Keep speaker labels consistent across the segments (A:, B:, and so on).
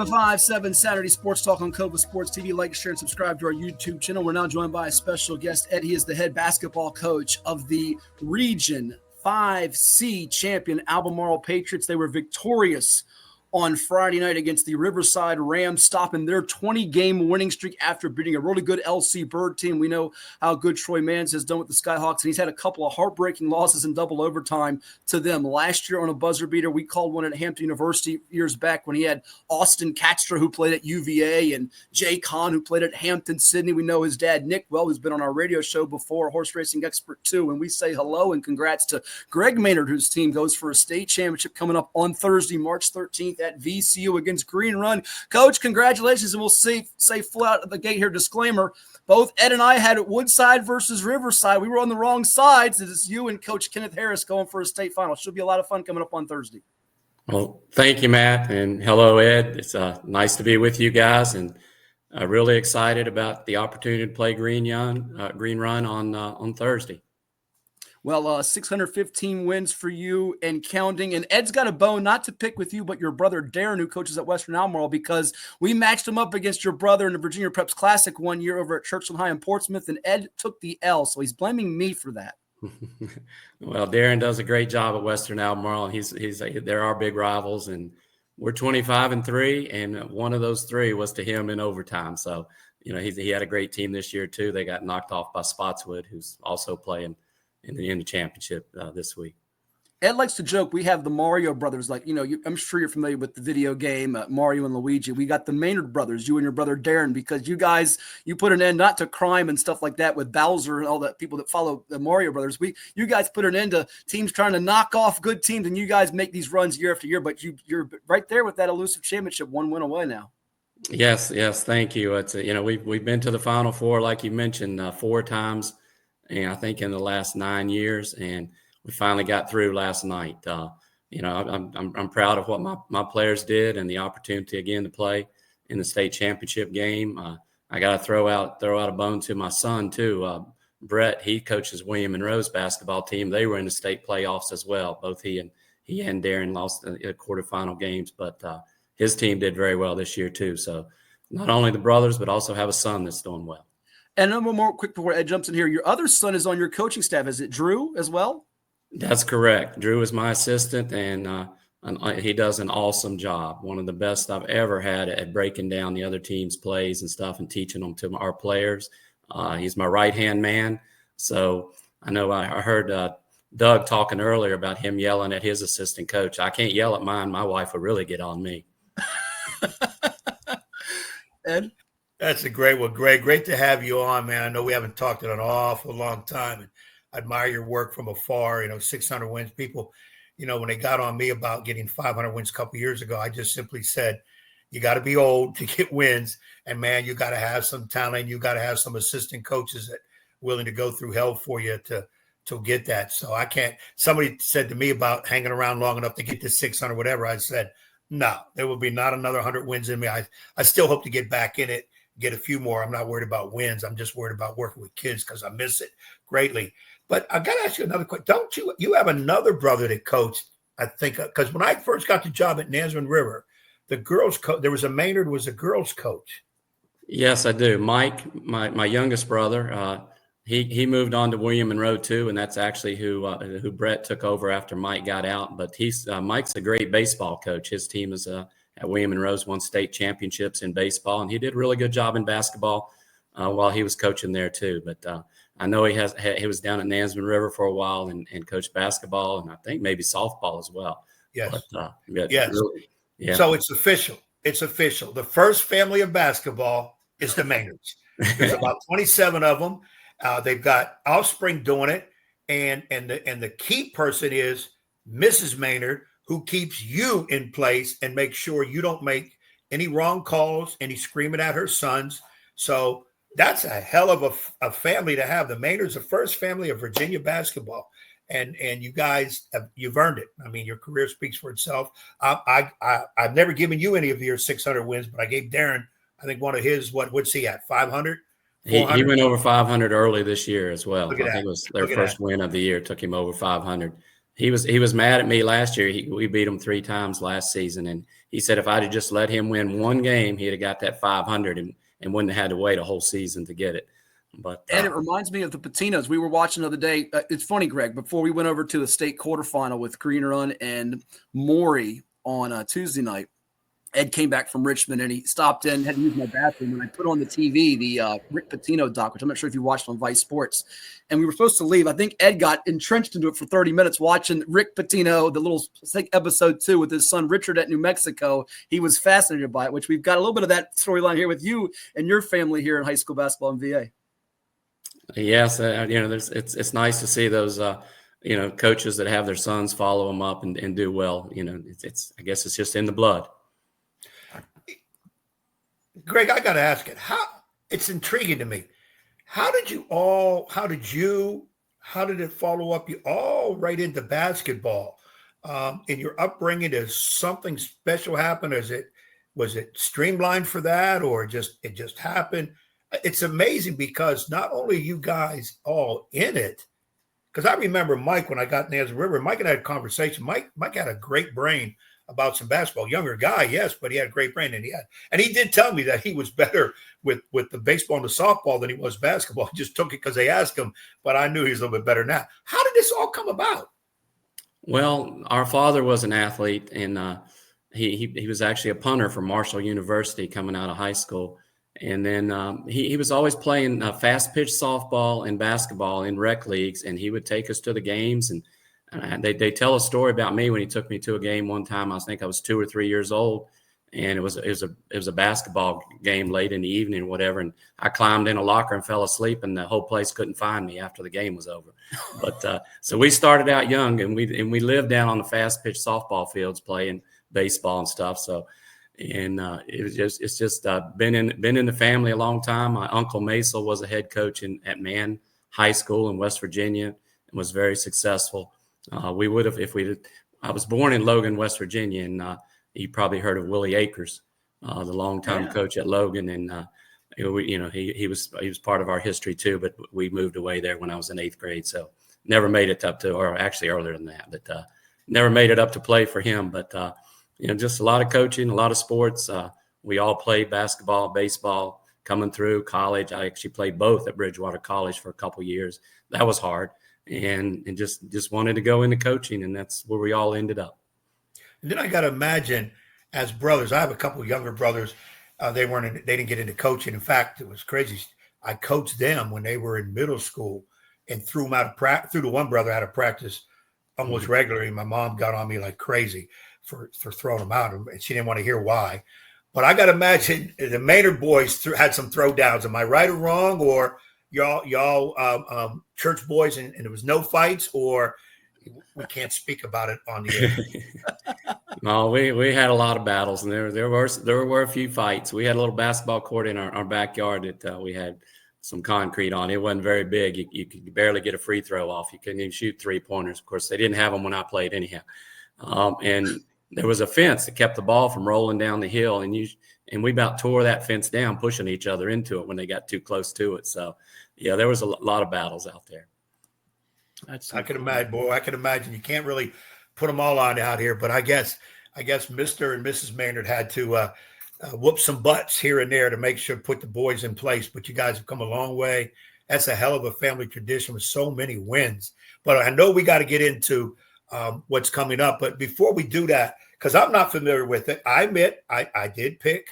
A: 757 Saturday Sports Talk on Cova Sports TV. Like, share, and subscribe to our YouTube channel. We're now joined by a special guest. Ed, he is the head basketball coach of the Region 5C champion Albemarle Patriots. They were victorious on Friday night against the Riverside Rams, stopping their 20-game winning streak after beating a really good LC Bird team. We know how good Troy Mans has done with the Skyhawks, and he's had a couple of heartbreaking losses in double overtime to them. Last year on a buzzer beater, we called one at Hampton University years back when he had Austin Katstra, who played at UVA, and Jay Kahn, who played at Hampton Sydney. We know his dad, Nick, well, who's been on our radio show before, a horse racing expert too. And we say hello and congrats to Greg Maynard, whose team goes for a state championship coming up on Thursday, March 13th. At VCU against Green Run. Coach, congratulations, and we'll say full out of the gate here, disclaimer, both Ed and I had Woodside versus Riverside. We were on the wrong sides. It's you and Coach Kenneth Harris going for a state final. Should be a lot of fun coming up on Thursday.
B: Well, thank you, Matt, and hello, Ed. It's nice to be with you guys, and really excited about the opportunity to play Green Run on Thursday.
A: Well, 615 wins for you and counting. And Ed's got a bone not to pick with you, but your brother Darren, who coaches at Western Albemarle, because we matched him up against your brother in the Virginia Preps Classic one year over at Churchland High in Portsmouth, and Ed took the L, so he's blaming me for that.
B: Well, Darren does a great job at Western Albemarle, and they're our big rivals, and we're 25-3, and one of those three was to him in overtime. So, he had a great team this year too. They got knocked off by Spotswood, who's also playing in the championship this week.
A: Ed likes to joke, we have the Mario brothers. Like, I'm sure you're familiar with the video game, Mario and Luigi. We got the Maynard brothers, you and your brother Darren, because you put an end not to crime and stuff like that with Bowser and all the people that follow the Mario brothers. You guys put an end to teams trying to knock off good teams, and you guys make these runs year after year, but you're right there with that elusive championship, one win away now.
B: Yes, thank you. It's we've been to the Final Four, like you mentioned, 4 times. And I think in the last 9 years, and we finally got through last night. I'm proud of what my players did and the opportunity again to play in the state championship game. I got to throw out a bone to my son too. Brett, he coaches William and Rose basketball team. They were in the state playoffs as well. Both he and Darren lost the quarterfinal games, but his team did very well this year too. So not only the brothers, but also have a son that's doing well.
A: And one more quick before Ed jumps in here. Your other son is on your coaching staff. Is it Drew as well?
B: That's correct. Drew is my assistant, and he does an awesome job. One of the best I've ever had at breaking down the other team's plays and stuff and teaching them to our players. He's my right-hand man. So I know I heard Doug talking earlier about him yelling at his assistant coach. I can't yell at mine. My wife would really get on me.
A: Ed?
C: That's a great one, Greg. Great to have you on, man. I know we haven't talked in an awful long time, and I admire your work from afar. 600 wins. People, when they got on me about getting 500 wins a couple of years ago, I just simply said, you got to be old to get wins, and man, you got to have some talent. You got to have some assistant coaches that willing to go through hell for you to get that. So I can't. Somebody said to me about hanging around long enough to get to 600, whatever. I said, no, there will be not another 100 wins in me. I still hope to get back in it. Get a few more. I'm not worried about wins. I'm just worried about working with kids because I miss it greatly. But I got to ask you another question. Don't you have another brother that coached, I think, because when I first got the job at Nazarene River, the girls coach, there was a Maynard was a girls coach.
B: Yes, I do. Mike, my youngest brother, he moved on to William and Rowe too, and that's actually who Brett took over after Mike got out. But Mike's a great baseball coach. His team is at William and Rose won state championships in baseball, and he did a really good job in basketball while he was coaching there too. But I know he was down at Nazarene River for a while and coached basketball, and I think maybe softball as well.
C: Yes.
B: But,
C: yes.
B: Really, yeah.
C: So it's official. It's official. The first family of basketball is the Maynards. There's about 27 of them. They've got offspring doing it, and the key person is Mrs. Maynard, who keeps you in place and makes sure you don't make any wrong calls, any screaming at her sons. So that's a hell of a family to have. The Maynards, the first family of Virginia basketball. And you guys, you've earned it. I mean, your career speaks for itself. I've never given you any of your 600 wins, but I gave Darren, I think one of his, what's he at, 500?
B: He went over 500 early this year as well. I
C: Look at
B: think
C: that.
B: it was their first win of the year, took him over 500. He was mad at me last year. We beat him 3 times last season, and he said if I'd have just let him win one game, he'd have got that 500 and wouldn't have had to wait a whole season to get it. But
A: and it reminds me of the Patinos we were watching the other day. It's funny, Greg, before we went over to the state quarterfinal with Green Run and Maury on Tuesday night, Ed came back from Richmond and he stopped in, had to use my bathroom, and I put on the TV the Rick Pitino doc, which I'm not sure if you watched on Vice Sports. And we were supposed to leave. I think Ed got entrenched into it for 30 minutes watching Rick Pitino, the little, I think, episode 2 with his son Richard at New Mexico. He was fascinated by it, which we've got a little bit of that storyline here with you and your family here in high school basketball in VA.
B: Yes, it's nice to see those coaches that have their sons follow them up and do well. It's I guess it's just in the blood.
C: Greg, I got to ask it. It's intriguing to me. How did it follow up? You all right into basketball. In your upbringing, does something special happen? Was it streamlined for that, or it just happened? It's amazing because not only you guys all in it, because I remember Mike when I got in the River. Mike and I had a conversation. Mike had a great brain about some basketball. Younger guy, yes, but he had a great brain, and he did tell me that he was better with the baseball and the softball than he was basketball. He just took it because they asked him, but I knew he was a little bit better now. How did this all come about?
B: Well, our father was an athlete, and he was actually a punter for Marshall University coming out of high school. And then he was always playing fast pitch softball and basketball in rec leagues, and he would take us to the games. And they tell a story about me when he took me to a game one time. I think I was 2 or 3 years old, and it was a basketball game late in the evening or whatever. And I climbed in a locker and fell asleep, and the whole place couldn't find me after the game was over. But so we started out young, and we lived down on the fast pitch softball fields playing baseball and stuff. So. And it's just been in the family a long time. My uncle Maisel was a head coach at Mann High School in West Virginia and was very successful. We would have I was born in Logan, West Virginia, and you probably heard of Willie Akers, the longtime coach at Logan, and he was part of our history too. But we moved away there when I was in 8th grade, so never made it up to, or actually earlier than that, but never made it up to play for him, but. Just a lot of coaching, a lot of sports. We all played basketball, baseball, coming through college. I actually played both at Bridgewater College for a couple of years. That was hard, and just wanted to go into coaching, and that's where we all ended up.
C: And then I got to imagine, as brothers, I have a couple of younger brothers. They didn't get into coaching. In fact, it was crazy. I coached them when they were in middle school, and threw them out of practice. Threw the one brother out of practice almost regularly. My mom got on me like crazy for throwing them out, and she didn't want to hear why. But I got to imagine the Maynard boys had some throwdowns. Am I right or wrong? Or y'all church boys and there was no fights, or we can't speak about it on the air?
B: No, we had a lot of battles, and there were a few fights. We had a little basketball court in our backyard that we had some concrete on. It wasn't very big. You could barely get a free throw off. You couldn't even shoot 3-pointers. Of course, they didn't have them when I played anyhow. And there was a fence that kept the ball from rolling down the hill, and we about tore that fence down, pushing each other into it when they got too close to it. So, yeah, there was a lot of battles out there.
C: I can imagine, boy. I can imagine. You can't really put them all on out here, but I guess Mr. and Mrs. Maynard had to whoop some butts here and there to make sure to put the boys in place. But you guys have come a long way. That's a hell of a family tradition with so many wins. But I know we got to get into what's coming up. But before we do that, because I'm not familiar with it, I admit I did pick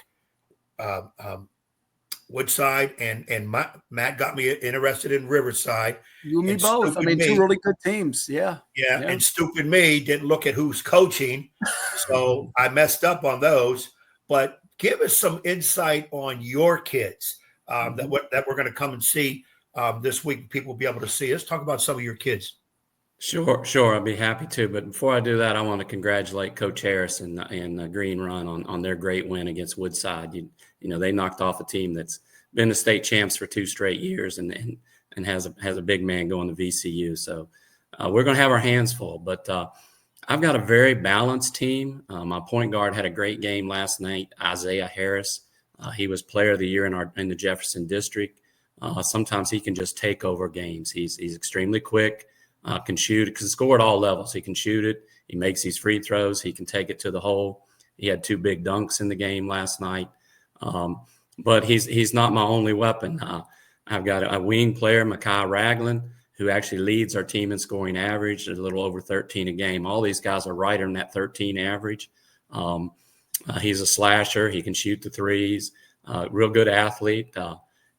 C: Woodside, and Matt got me interested in Riverside.
A: You and me both. I mean, 2 really good teams. Yeah.
C: And stupid me didn't look at who's coaching, so I messed up on those. But give us some insight on your kids that we're going to come and see this week. People will be able to see. Let's talk about some of your kids.
B: Sure. I'd be happy to. But before I do that, I want to congratulate Coach Harris and Green Run on their great win against Woodside. They knocked off a team that's been the state champs for 2 straight years and has a big man going to VCU. So we're going to have our hands full. But I've got a very balanced team. My point guard had a great game last night, Isaiah Harris. He was Player of the Year in the Jefferson District. Sometimes he can just take over games. He's extremely quick. can shoot it, can score at all levels. He can shoot it. He makes these free throws. He can take it to the hole. He had 2 big dunks in the game last night. But he's not my only weapon. I've got a wing player, Mekhi Ragland, who actually leads our team in scoring average, a little over 13 a game. All these guys are right on that 13 average. He's a slasher. He can shoot the threes. Real good athlete.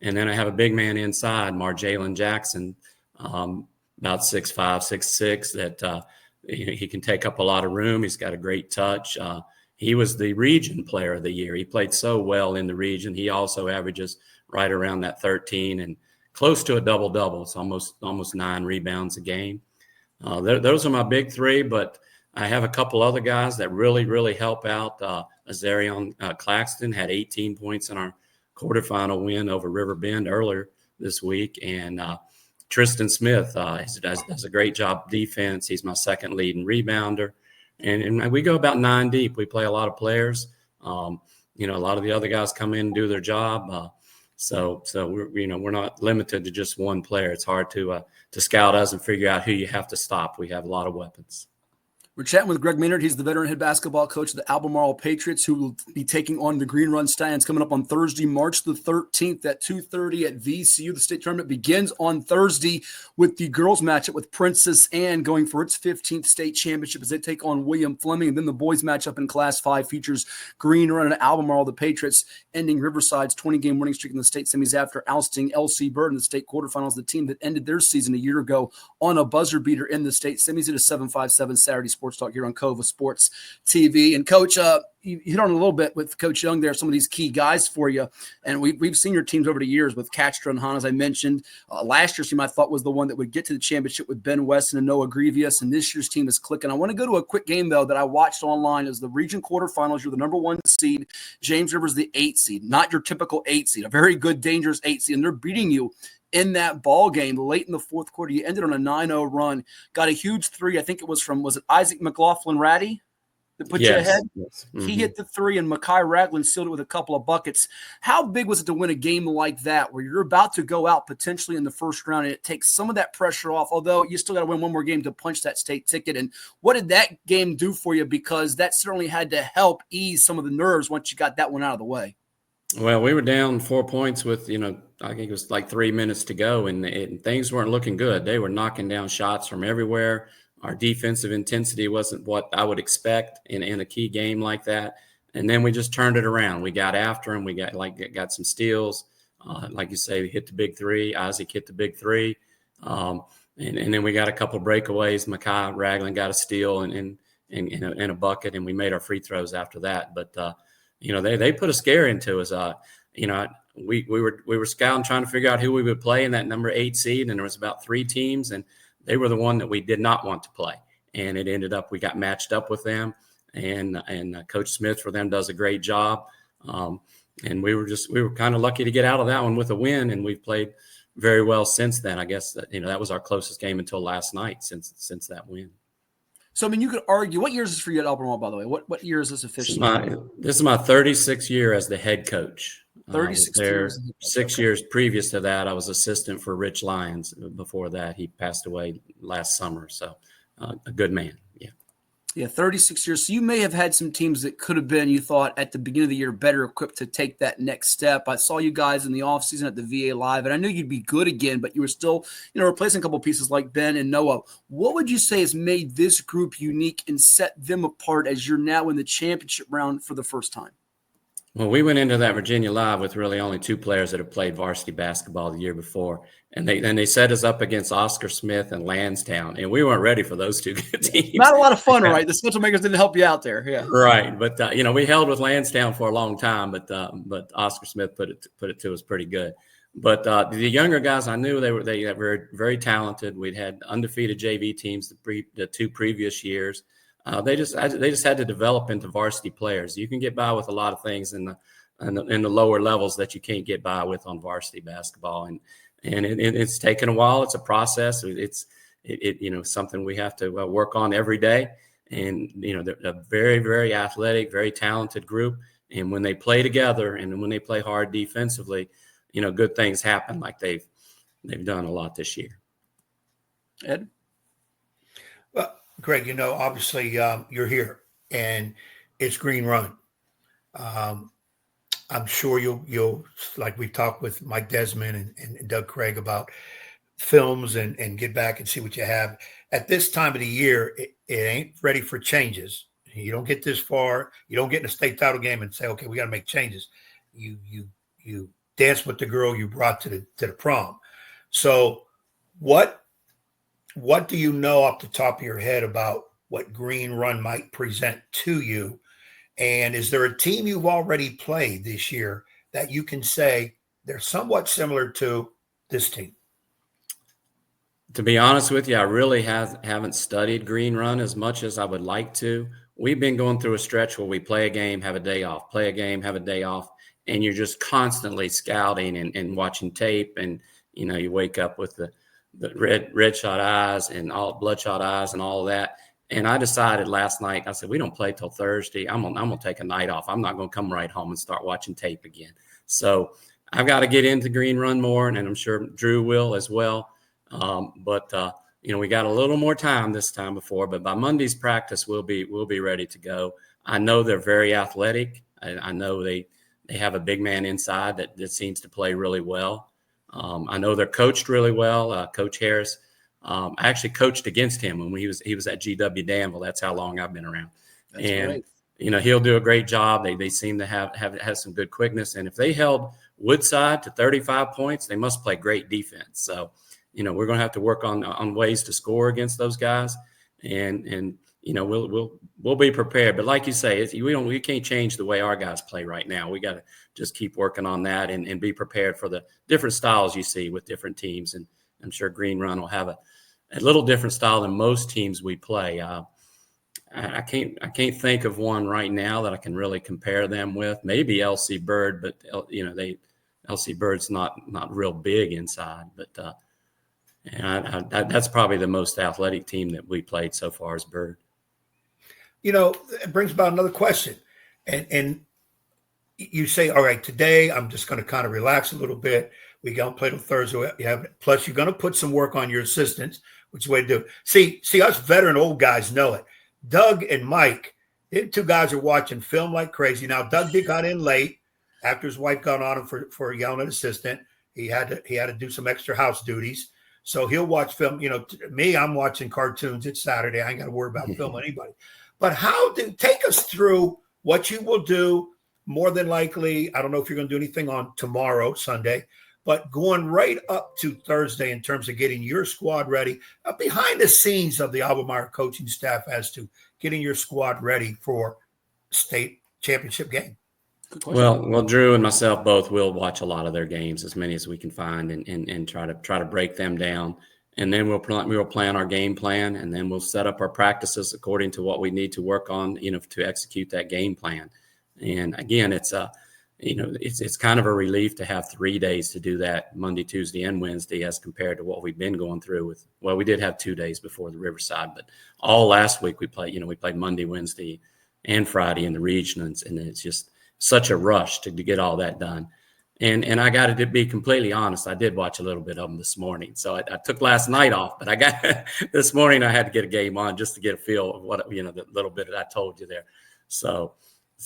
B: And then I have a big man inside, Marjalen Jackson, about 6'5", 6'6", that he can take up a lot of room. He's got a great touch. He was the region player of the year. He played so well in the region. He also averages right around that 13 and close to a double-double. It's almost 9 rebounds a game. Those are my big 3, but I have a couple other guys that really, really help out. Azarion Claxton had 18 points in our quarterfinal win over River Bend earlier this week. And Tristan Smith does a great job defense. He's my second leading rebounder. And we go about 9 deep. We play a lot of players. A lot of the other guys come in and do their job. So we're not limited to just one player. It's hard to scout us and figure out who you have to stop. We have a lot of weapons.
A: We're chatting with Greg Maynard. He's the veteran head basketball coach of the Albemarle Patriots, who will be taking on the Green Run Stallions coming up on Thursday, March the 13th at 2:30 at VCU. The state tournament begins on Thursday with the girls matchup with Princess Anne going for its 15th state championship as they take on William Fleming. And then the boys matchup in Class 5 features Green Run and Albemarle. The Patriots ending Riverside's 20-game winning streak in the state semis after ousting LC Bird in the state quarterfinals, the team that ended their season a year ago on a buzzer beater in the state semis. It is 757 Saturday Sports Talk here on Cova Sports TV. And Coach, you hit on a little bit with Coach Young there, some of these key guys for you. And we've seen your teams over the years with Catstra and Hahn, as I mentioned. Last year's team I thought was the one that would get to the championship with Ben Weston and Noah Grievous. And this year's team is clicking. I want to go to a quick game, though, that I watched online. As the region quarterfinals, you're the number 1 seed. James River's the 8 seed, not your typical 8 seed, a very good, dangerous 8 seed. And they're beating you in that ball game late in the fourth quarter. You ended on a 9-0 run, got a huge 3. I think it was it Isaac McLaughlin-Ratty that put you ahead?
B: Yes. Mm-hmm.
A: He hit the 3, and Mekhi Ragland sealed it with a couple of buckets. How big was it to win a game like that where you're about to go out potentially in the first round and it takes some of that pressure off, although you still got to win one more game to punch that state ticket? And what did that game do for you? Because that certainly had to help ease some of the nerves once you got that one out of the way.
B: Well, we were down 4 points with, I think it was like 3 minutes to go, and things weren't looking good. They were knocking down shots from everywhere. Our defensive intensity wasn't what I would expect in a key game like that. And then we just turned it around. We got after them. We got some steals. Like you say, we hit the big 3. Isaac hit the big 3. And then we got a couple breakaways. Mekhi Ragland got a steal and a bucket, and we made our free throws after that. But they put a scare into us. We were scouting, trying to figure out who we would play in that number 8 seed, and there was about 3 teams, and they were the one that we did not want to play. And it ended up we got matched up with them, and Coach Smith for them does a great job. And we were kind of lucky to get out of that one with a win, and we've played very well since then. I guess that was our closest game until last night since that win.
A: So, I mean, you could argue, what year is this for you at Albemarle, by the way? What year is this officially?
B: This is my 36th year as the head coach.
A: 36 years.
B: 6 years previous to that, I was assistant for Rich Lyons. Before that, he passed away last summer. So a good man. Yeah.
A: Yeah, 36 years. So you may have had some teams that could have been, you thought, at the beginning of the year, better equipped to take that next step. I saw you guys in the offseason at the VA Live, and I knew you'd be good again, but you were still, replacing a couple of pieces like Ben and Noah. What would you say has made this group unique and set them apart as you're now in the championship round for the first time?
B: Well, we went into that Virginia Live with really only 2 players that have played varsity basketball the year before. And they set us up against Oscar Smith and Lansdowne, and we weren't ready for those 2 good teams.
A: Not a lot of fun, right? The schedule makers didn't help you out there. Yeah.
B: Right. But, we held with Lansdowne for a long time, but Oscar Smith put it to us pretty good. But the younger guys, I knew they were very talented. We'd had undefeated JV teams the 2 previous years. They just had to develop into varsity players. You can get by with a lot of things in the lower levels that you can't get by with on varsity basketball, and it's taken a while. It's a process. It's something we have to work on every day. And they're a very, very athletic, very talented group. And when they play together and when they play hard defensively, good things happen. Like they've done a lot this year.
A: Ed?
C: Greg, obviously you're here and it's Green Run. I'm sure you'll like we've talked with Mike Desmond and Doug Craig about films and get back and see what you have. At this time of the year, it ain't ready for changes. You don't get this far. You don't get in a state title game and say, okay, we got to make changes. You dance with the girl you brought to the prom. So what do you know off the top of your head about what Green Run might present to you? And is there a team you've already played this year that you can say they're somewhat similar to this team?
B: To be honest with you, I really haven't studied Green Run as much as I would like to. We've been going through a stretch where we play a game, have a day off, play a game, have a day off, and you're just constantly scouting and watching tape. And, you wake up with the red shot eyes and all bloodshot eyes and all of that. And I decided last night, I said, we don't play till Thursday. I'm gonna take a night off. I'm not going to come right home and start watching tape again. So I've got to get into Green Run more, and I'm sure Drew will as well. But we got a little more time this time before, but by Monday's practice, we'll be ready to go. I know they're very athletic. I know they have a big man inside that seems to play really well. I know they're coached really well. Coach Harris, I actually coached against him when he was at GW Danville. That's how long I've been around.
A: That's great.
B: He'll do a great job. They seem to have some good quickness. And if they held Woodside to 35 points, they must play great defense. So, we're going to have to work on ways to score against those guys, and we'll be prepared. But like you say, we can't change the way our guys play right now. We got to just keep working on that and be prepared for the different styles you see with different teams. And I'm sure Green Run will have a little different style than most teams we play. I can't think of one right now that I can really compare them with. Maybe LC Bird, but LC Bird's not real big inside, but. And that's probably the most athletic team that we played so far as Bird.
C: It brings about another question. And you say, all right, today I'm just going to kind of relax a little bit. We don't play till Thursday. Plus, you're going to put some work on your assistants, which is the way to do it. See, us veteran old guys know it. Doug and Mike, the two guys are watching film like crazy. Now, Doug got in late after his wife got on him for yelling at assistant. He had to do some extra house duties. So he'll watch film. Me, I'm watching cartoons. It's Saturday. I ain't got to worry about film anybody. But take us through what you will do. More than likely, I don't know if you're going to do anything on tomorrow, Sunday, but going right up to Thursday in terms of getting your squad ready, behind the scenes of the Albemarle coaching staff as to getting your squad ready for state championship game.
B: Well, Drew and myself both will watch a lot of their games, as many as we can find, and try to break them down. And then we'll plan our game plan, and then we'll set up our practices according to what we need to work on, to execute that game plan. And again, it's kind of a relief to have 3 days to do that, Monday, Tuesday, and Wednesday, as compared to what we've been going through with. Well, we did have 2 days before the Riverside, but all last week we played Monday, Wednesday, and Friday in the regionals, and it's just such a rush to get all that done. And I got to be completely honest, I did watch a little bit of them this morning. So I took last night off, but I got this morning I had to get a game on just to get a feel of what, the little bit that I told you there. So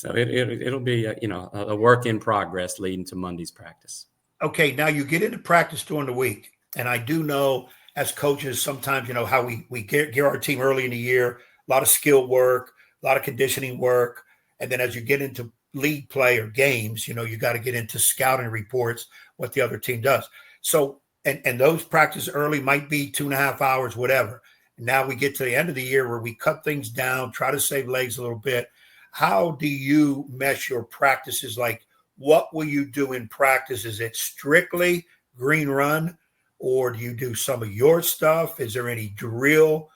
B: it'll be a work in progress leading to Monday's practice.
C: Okay, now you get into practice during the week, and I do know as coaches sometimes how we gear our team early in the year, a lot of skill work, a lot of conditioning work, and then as you get into league play or games, you got to get into scouting reports, what the other team does. So, and those practice early might be 2.5 hours, whatever. And now we get to the end of the year where we cut things down, try to save legs a little bit. How do you mesh your practices? Like, what will you do in practice? Is it strictly Green Run, or do you do some of your stuff? Is there any drill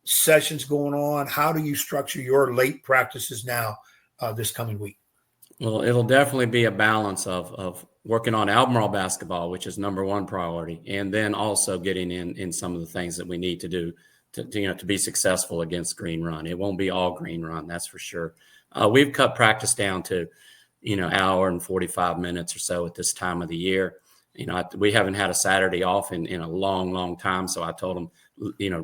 C: sessions going on? How do you structure your late practices now this coming week?
B: Well, it'll definitely be a balance of working on Albemarle basketball, which is number one priority, and then also getting in some of the things that we need to do to be successful against Green Run. It won't be all Green Run, that's for sure. We've cut practice down to, hour and 45 minutes or so at this time of the year. we haven't had a Saturday off in a long, long time. So I told them,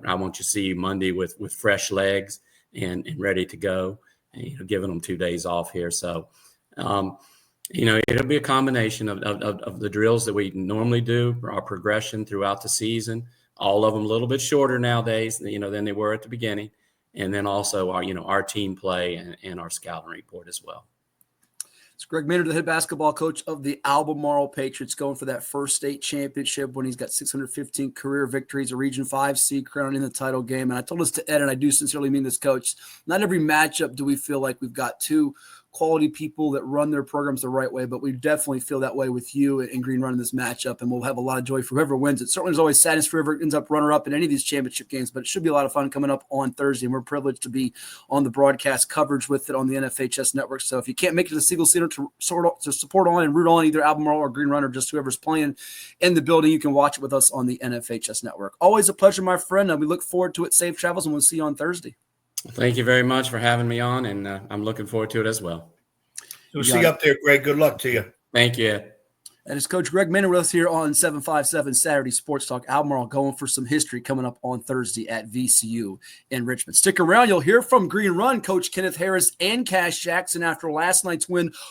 B: I want you to see you Monday with fresh legs and ready to go, and, giving them 2 days off here. So, it'll be a combination of the drills that we normally do, our progression throughout the season, all of them a little bit shorter nowadays, than they were at the beginning. And then also our team play and our scouting report as well.
A: It's Greg Maynard, the head basketball coach of the Albemarle Patriots, going for that first state championship when he's got 615 career victories, a Region 5C crown in the title game. And I told this to Ed, and I do sincerely mean this, Coach. Not every matchup do we feel like we've got two quality people that run their programs the right way, but we definitely feel that way with you and Green running this matchup, and we'll have a lot of joy for whoever wins. It certainly is always sadness for whoever ends up runner-up in any of these championship games, but it should be a lot of fun coming up on Thursday, and we're privileged to be on the broadcast coverage with it on the NFHS network. So if you can't make it to the Siegel Center to support on and root on either Albemarle or Green Run or just whoever's playing in the building, you can watch it with us on the NFHS network. Always a pleasure, my friend, and we look forward to it. Safe travels, and we'll see you on Thursday.
B: Thank you very much for having me on, and I'm looking forward to it as well.
C: We'll see you up there, Greg. Good luck to you.
B: Thank you.
A: And it's Coach Greg Maynard with us here on 757 Saturday Sports Talk. Albemarle going for some history coming up on Thursday at VCU in Richmond. Stick around. You'll hear from Green Run Coach Kenneth Harris and Cash Jackson after last night's win